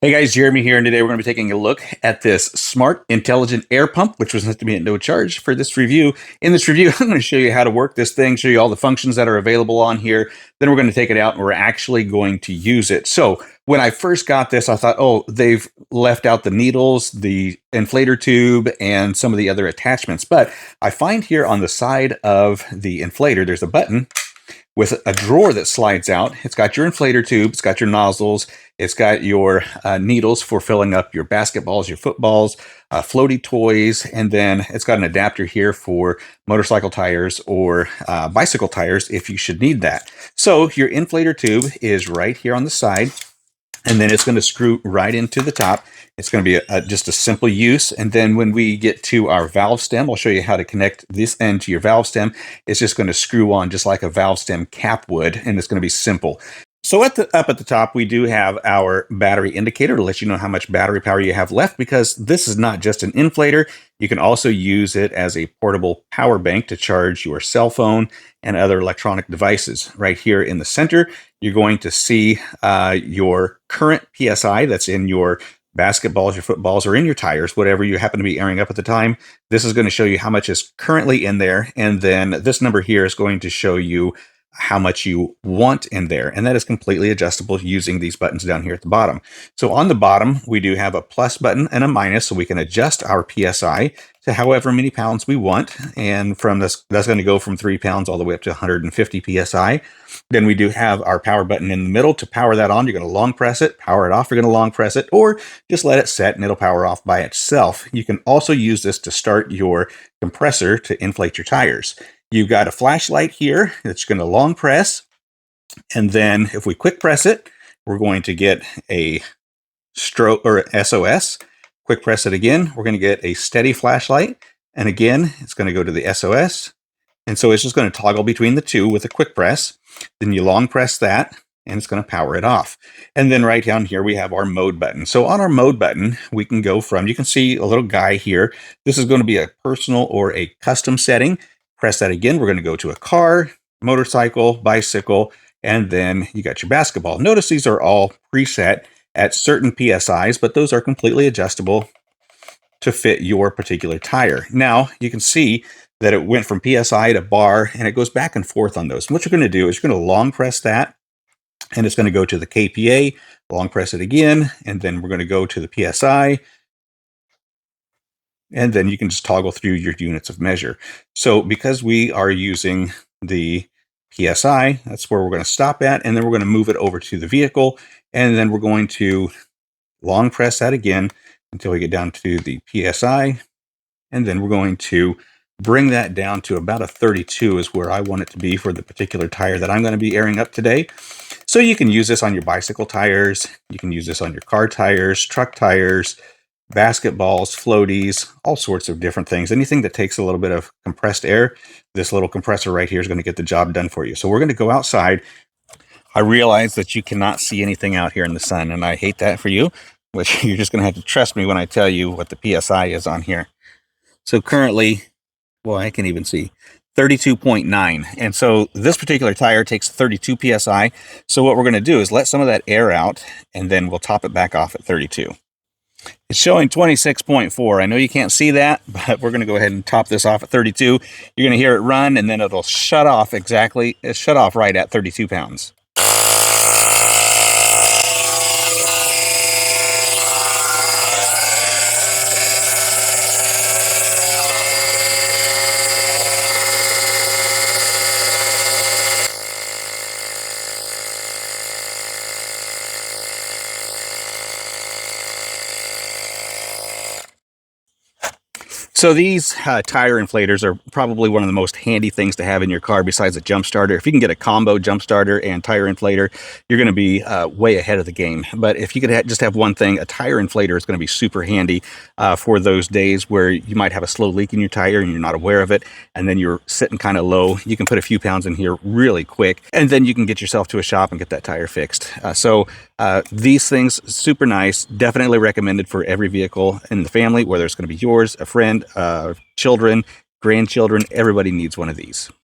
Hey guys, Jeremy here, and today we're going to be taking a look at this smart, intelligent air pump, which was meant to be at no charge for this review. In this review, I'm going to show you how to work this thing, show you all the functions that are available on here. Then we're going to take it out and we're actually going to use it. So when I first got this, I thought, oh, they've left out the needles, the inflator tube, and some of the other attachments. But I find here on the side of the inflator, there's a button with a drawer that slides out. It's got your inflator tube, it's got your nozzles, it's got your needles for filling up your basketballs, your footballs, floaty toys, and then it's got an adapter here for motorcycle tires or bicycle tires if you should need that. So your inflator tube is right here on the side, and then it's going to screw right into the top. It's going to be just a simple use. And then when we get to our valve stem, I'll show you how to connect this end to your valve stem. It's just going to screw on just like a valve stem cap would, and it's going to be simple. So up at the top, we do have our battery indicator to let you know how much battery power you have left, because this is not just an inflator. You can also use it as a portable power bank to charge your cell phone and other electronic devices. Right here in the center, you're going to see your current PSI that's in your basketballs, your footballs, or in your tires, whatever you happen to be airing up at the time. This is going to show you how much is currently in there. And then this number here is going to show you how much you want in there. And that is completely adjustable using these buttons down here at the bottom. So on the bottom, we do have a plus button and a minus, so we can adjust our PSI to however many pounds we want. And from this, that's going to go from 3 pounds all the way up to 150 PSI. Then we do have our power button in the middle. To power that on, you're going to long press it, power it off, you're going to long press it, or just let it set and it'll power off by itself. You can also use this to start your compressor to inflate your tires. You've got a flashlight here that's going to long press. And then if we quick press it, we're going to get a stroke or SOS. Quick press it again, we're going to get a steady flashlight. And again, it's going to go to the SOS. And so it's just going to toggle between the two with a quick press. Then you long press that, and it's going to power it off. And then right down here, we have our mode button. So on our mode button, we can go from, you can see a little guy here. This is going to be a personal or a custom setting. Press that again. We're going to go to a car, motorcycle, bicycle, and then you got your basketball. Notice these are all preset at certain PSIs, but those are completely adjustable to fit your particular tire. Now you can see that it went from PSI to bar, and it goes back and forth on those. And what you're going to do is you're going to long press that, and it's going to go to the KPA, long press it again, and then we're going to go to the PSI. And then you can just toggle through your units of measure. So because we are using the PSI, that's where we're going to stop at. And then we're going to move it over to the vehicle. And then we're going to long press that again until we get down to the PSI. And then we're going to bring that down to about a 32 is where I want it to be for the particular tire that I'm going to be airing up today. So you can use this on your bicycle tires. You can use this on your car tires, truck tires, basketballs, floaties, all sorts of different things. Anything that takes a little bit of compressed air, this little compressor right here is going to get the job done for you. So we're going to go outside. I realize that you cannot see anything out here in the sun, and I hate that for you, which you're just going to have to trust me when I tell you what the PSI is on here. So currently, well, I can even see 32.9. And so this particular tire takes 32 PSI. So what we're going to do is let some of that air out, and then we'll top it back off at 32. It's showing 26.4. I know you can't see that, but we're going to go ahead and top this off at 32. You're going to hear it run, and then it'll shut off right at 32 pounds. So these tire inflators are probably one of the most handy things to have in your car besides a jump starter. If you can get a combo jump starter and tire inflator, you're going to be way ahead of the game. But if you could just have one thing, a tire inflator is going to be super handy for those days where you might have a slow leak in your tire and you're not aware of it, and then you're sitting kind of low. You can put a few pounds in here really quick, and then you can get yourself to a shop and get that tire fixed. These things, super nice, definitely recommended for every vehicle in the family, whether it's going to be yours, a friend, children, grandchildren. Everybody needs one of these.